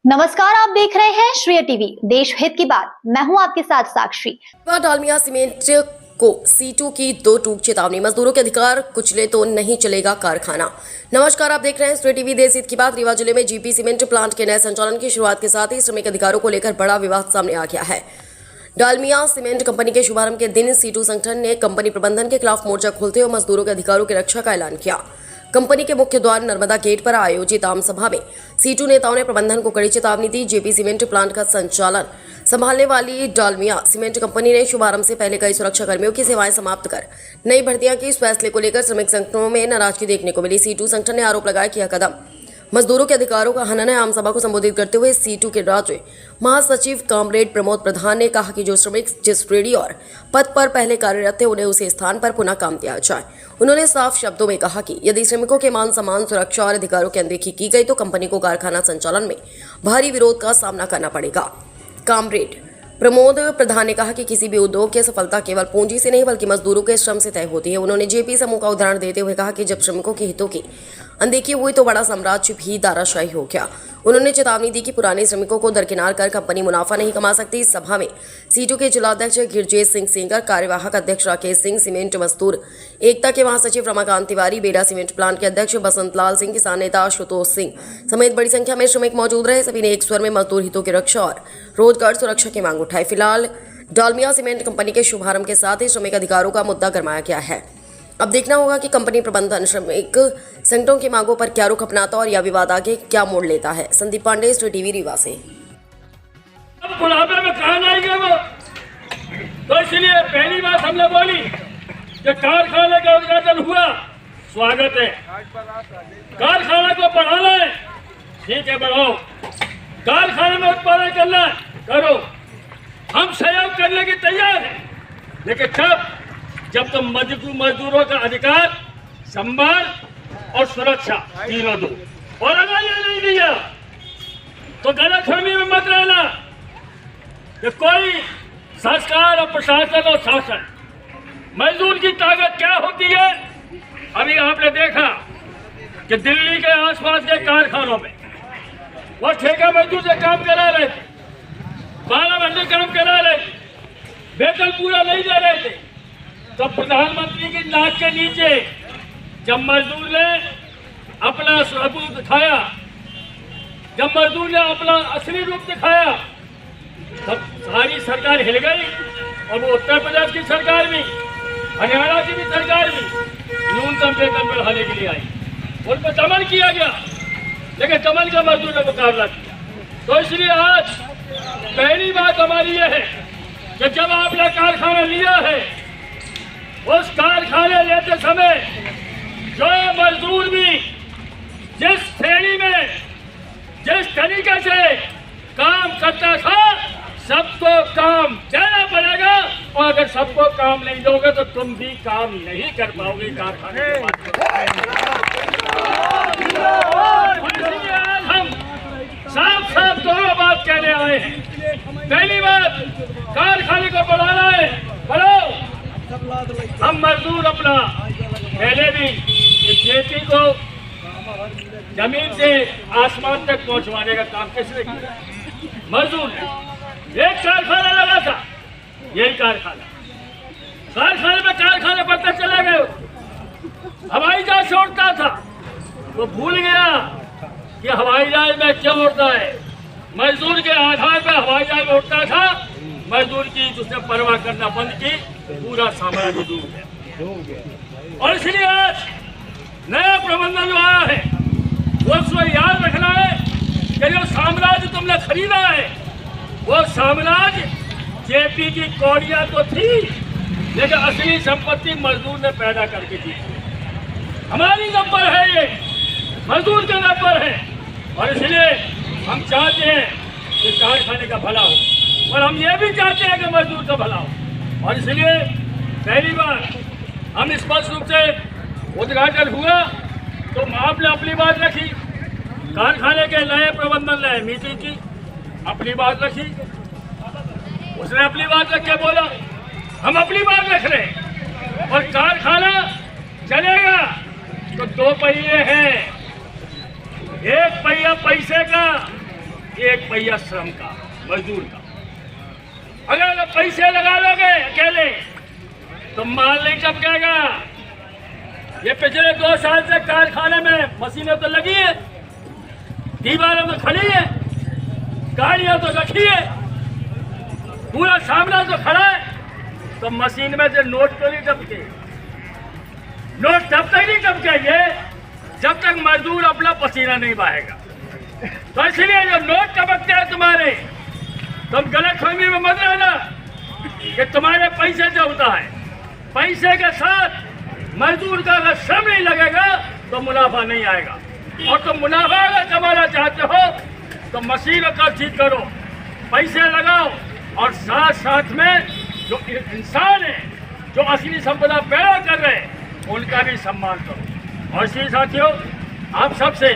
नमस्कार, आप देख रहे हैं श्रेय टीवी, देश हित की बात। मैं हूं आपके साथ साक्षी। डालमिया सीमेंट को C2 की 2 टूक चेतावनी, मजदूरों के अधिकार कुचले तो नहीं चलेगा कारखाना। नमस्कार, आप देख रहे हैं श्रेय टीवी, देश हित की बात। रीवा जिले में जीपी सीमेंट प्लांट के नए संचालन की शुरुआत के साथ ही श्रमिक अधिकारों को लेकर बड़ा विवाद सामने आ गया है। डालमिया सीमेंट कंपनी के शुभारंभ के दिन C2 संगठन ने कंपनी प्रबंधन के खिलाफ मोर्चा खोलते हुए मजदूरों के अधिकारों की रक्षा का ऐलान किया। कंपनी के मुख्य द्वार नर्मदा गेट पर आयोजित आम सभा में C2 नेताओं ने प्रबंधन को कड़ी चेतावनी दी। जेपी सीमेंट प्लांट का संचालन संभालने वाली डालमिया सीमेंट कंपनी ने शुभारंभ से पहले कई सुरक्षा कर्मियों की सेवाएं समाप्त कर नई भर्तियां की। इस फैसले को लेकर श्रमिक संगठनों में नाराजगी देखने को मिली। C2 संगठन ने आरोप लगाया कि यह कदम मजदूरों के अधिकारों का हनन है। आम सभा को संबोधित करते हुए C2 के राज्य महासचिव कॉमरेड प्रमोद प्रधान ने कहा कि जो श्रमिक जिस श्रेणी और पद पर पहले कार्यरत थे उन्हें उसी स्थान पर पुनः काम दिया जाए। उन्होंने साफ शब्दों में कहा कि यदि श्रमिकों के मान सम्मान, सुरक्षा और अधिकारों की अनदेखी की गई तो कंपनी को कारखाना संचालन में भारी विरोध का सामना करना पड़ेगा। कॉमरेड प्रमोद प्रधान ने कहा कि किसी भी उद्योग की सफलता केवल पूंजी से नहीं बल्कि मजदूरों के श्रम से तय होती है। उन्होंने जेपी समूह का उदाहरण देते हुए कहा कि जब श्रमिकों के हितों की अनदेखी हुई तो बड़ा साम्राज्य भी दाराशाही हो गया। उन्होंने चेतावनी दी कि पुराने श्रमिकों को दरकिनार कर कंपनी मुनाफा नहीं कमा सकती। इस सभा में C2 के जिलाध्यक्ष गिरजेश सिंह सेंगर, कार्यवाहक अध्यक्ष राकेश सिंह, सीमेंट मजदूर एकता के महासचिव रमाकांत तिवारी, बेड़ा सीमेंट प्लांट के अध्यक्ष बसंत लाल सिंह, किसान नेता आशुतोष सिंह समेत बड़ी संख्या में श्रमिक मौजूद रहे। सभी ने एक स्वर में मजदूर हितों की रक्षा और रोजगार सुरक्षा की मांग उठाई। फिलहाल डालमिया सीमेंट कंपनी के शुभारंभ के साथ ही श्रमिक अधिकारों का मुद्दा गरमाया गया है। अब देखना होगा कि कंपनी प्रबंधन श्रमिक संगठनों की मांगों पर क्या रुख अपनाता और यह विवाद आगे क्या मोड़ लेता है। संदीप पांडे, श्रेय टीवी, रीवा से। अब बुढ़ापे में कहाँ जाएंगे वो, तो इसलिए पहली बात हमने बोली कि कारखाने का उद्घाटन हुआ, स्वागत है। कारखाने को बढ़ाना है, ठीक है, बढ़ाओ। कारखाने में उत्पादन करना है, करो, हम सहयोग करने की तैयार है। लेकिन जब तुम मजदूरों का अधिकार, सम्मान और सुरक्षा तीनों दो, और अगर ये नहीं दिया तो गलतफहमी में मत रहना कि कोई संस्कार और प्रशासन और शासन। मजदूर की ताकत क्या होती है? अभी आपने देखा कि दिल्ली के आसपास के कारखानों में वो ठेका मजदूर से काम करा रहे थे, 12 घंटे काम करा रहे थे, वेतन पूरा नहीं दे रहे थे। तो प्रधानमंत्री की नाक के नीचे जब मजदूर ने अपना सबूत दिखाया, जब मजदूर ने अपना असली रूप दिखाया, तब सारी सरकार हिल गई। और वो उत्तर प्रदेश की सरकार भी, हरियाणा की भी सरकार भी न्यूनतम वेतन बढ़ाने के लिए आई। उन पर दमन किया गया, लेकिन दमन का मजदूर ने मुकाबला किया। तो इसलिए आज पहली बात हमारी यह है कि जब आपने कारखाना लिया है, उस कारखाने लेते समय जो मजदूर भी जिस श्रेणी में जिस तरीके से काम करता था, सबको काम देना पड़ेगा। और अगर सबको काम नहीं दोगे तो तुम भी काम नहीं कर पाओगे कारखाने के इसलिए आज हम साफ साफ दोनों बात कहने आए हैं। पहली बात, कारखाने को बढ़ाना है, बढ़ाओ। हम मजदूर अपना पहले भी खेती को जमीन से आसमान तक पहुंचवाने का काम किसने किया? मजदूर ने। एक कारखाना लगा था, यही कारखाने में कारखाने पर तक चला गए। हवाई जहाज से उड़ता था, वो भूल गया कि हवाई जहाज में क्यों उड़ता है। मजदूर के आधार पर हवाई जहाज उड़ता था, मजदूर की उसने परवाह करना बंद की, पूरा साम्राज्य डूब गया। और इसलिए आज नया प्रबंधन जो आया है, वो उसको याद रखना है कि जो साम्राज्य तुमने खरीदा है, वो साम्राज्य जेपी की कौड़ियां तो थी, लेकिन असली संपत्ति मजदूर ने पैदा करके दी। हमारी दम पर है, ये मजदूर के दम पर है। और इसलिए हम चाहते हैं कि कारखाने का भला हो, और हम ये भी चाहते हैं कि मजदूर का भला हो। और इसलिए पहली बार हम स्पष्ट रूप से उद्घाटन हुआ तो आपने अपनी बात रखी, कारखाने के नए प्रबंधन ने मीटिंग की, अपनी बात रखी, उसने अपनी बात रख के बोला, हम अपनी बात रख रहे हैं। और कारखाना चलेगा तो 2 पहिए हैं, एक पहिया पैसे का एक पहिया श्रम का, मजदूर का। अगर आप पैसे लगा लोगे अकेले तो माल नहीं टपकेगा। ये पिछले 2 साल से कारखाने में मशीनें तो लगी है, दीवारें तो खड़ी है, गाड़ियां तो रखी है, पूरा सामना तो खड़ा है, तो मशीन में से नोट तो नहीं टपके। नोट तब तक नहीं टपकेंगे जब तक मजदूर अपना पसीना नहीं बहाएगा। तो इसलिए जो नोट टपकते हैं तुम्हारे, तुम गलत फहमी में मत रहना कि तुम्हारे पैसे से होता है। पैसे के साथ मजदूर का अगर श्रम नहीं लगेगा तो मुनाफा नहीं आएगा। और तुम मुनाफा अगर कमाना चाहते हो तो मशीनों का ठीक करो, पैसे लगाओ, और साथ साथ में जो इंसान है, जो असली संपदा पैदा कर रहे हैं, उनका भी सम्मान करो। और इसी साथियों, आप सबसे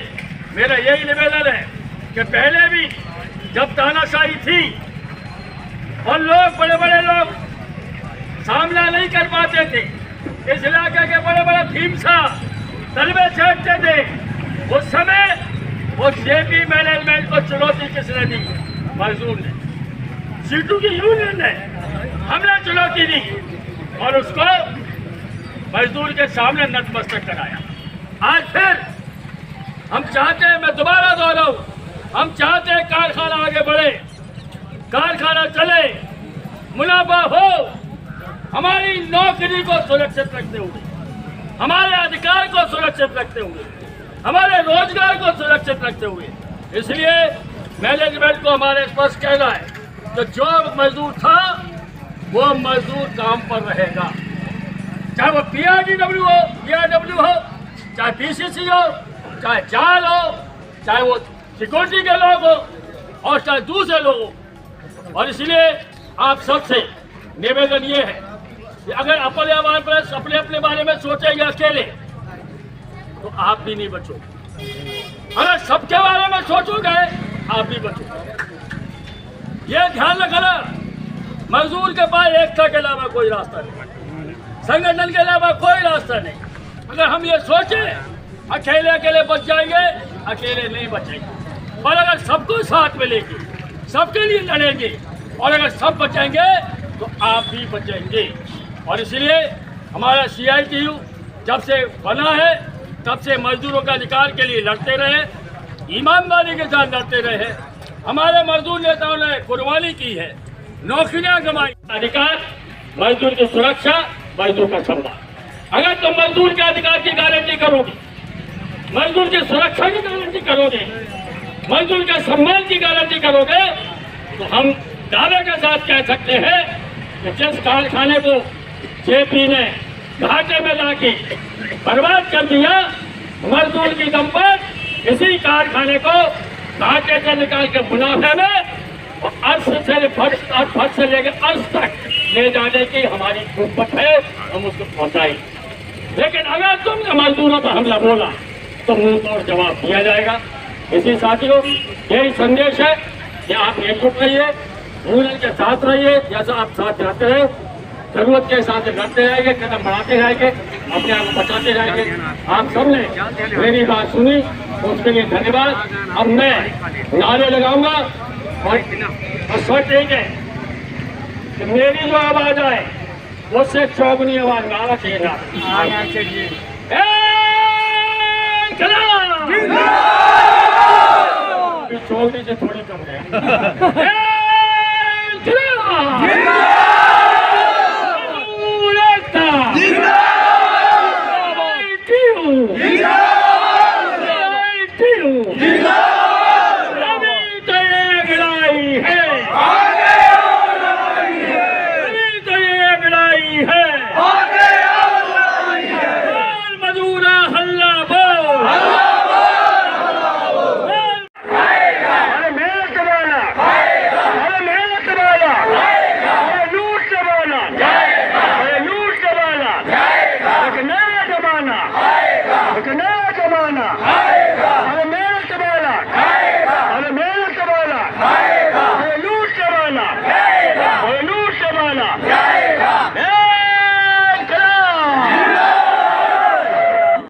मेरा यही निवेदन है कि पहले भी जब तानाशाही थी और लोग बड़े बड़े लोग सामना नहीं कर पाते थे, इस इलाके के बड़े बड़े भीमसा तलबे छेड़ते थे, उस समय वो जेपी मैनेजमेंट को चुनौती किसने दी? मजदूर ने, सीटू की यूनियन ने। हमने चुनौती दी और उसको मजदूर के सामने नतमस्तक कराया। आज फिर हम चाहते हैं, मैं दोबारा दोहराऊं, हम चाहते हैं कारखाना आगे बढ़े, कारखाना चले, मुनाफा हो, हमारी नौकरी को सुरक्षित रखते हुए, हमारे अधिकार को सुरक्षित रखते हुए, हमारे रोजगार को सुरक्षित रखते हुए। इसलिए मैनेजमेंट को हमारे स्पष्ट कहना है कि जो मजदूर था वो मजदूर काम पर रहेगा, चाहे वो पीआरडब्ल्यू हो, चाहे पीसीसी हो, चाहे जाल हो, चाहे वो सिक्योरिटी के लोग हो, और चाहे दूसरे लोग हो। और इसलिए आप सबसे निवेदन ये है कि अगर अपने अपने बारे में सोचेंगे अकेले तो आप भी नहीं बचोगे, अगर सबके बारे में सोचोगे आप भी बचोगे। ये ध्यान रखना, मजदूर के पास एकता के अलावा कोई रास्ता नहीं, संगठन के अलावा कोई रास्ता नहीं। अगर हम ये सोचें अकेले अकेले बच जाएंगे, अकेले नहीं बचेंगे। और अगर सबको साथ में लेके सबके लिए लड़ेंगे और अगर सब बचेंगे तो आप भी बचेंगे। और इसलिए हमारा CITU जब से बना है तब से मजदूरों का अधिकार के लिए लड़ते रहे, ईमानदारी के साथ लड़ते रहे। हमारे मजदूर नेताओं ने कुर्बानी की है, नौकरियां कमाई। अधिकार, मजदूर की सुरक्षा, मजदूर का सम्मान। अगर तुम मजदूर के अधिकार की गारंटी करोगे, मजदूर की सुरक्षा की गारंटी करोगे, मजदूर के सम्मान की गारंटी करोगे, तो हम दावे के साथ कह सकते हैं कि जिस कारखाने को जेपी ने घाटे में लाके बर्बाद कर दिया, मजदूर की दम पर इसी कारखाने को घाटे से निकाल के मुनाफे में अर्श से फर्श से लेकर अर्श तक ले जाने की हमारी कुव्वत है, हम उसको पहुंचाएंगे। लेकिन अगर तुमने मजदूरों पर हमला बोला तो मुंह तोड़ जवाब दिया जाएगा। इसी साथियों, यही संदेश है कि आप एकजुट रहिए, यूनियन के साथ रहिए, जैसा आप साथ रहते हैं, जरूरत के हिसाब से लड़ते रहेंगे, कदम बढ़ाते रहेंगे, अपने आप को बचाते रहेंगे। आप सबने मेरी बात सुनी, तो उसके लिए धन्यवाद। अब मैं नारे लगाऊंगा और शर्त एक है कि मेरी जो आवाज आए उससे चौगुनी आवाज में आना चाहिए। चौगनी से थोड़ी कम है।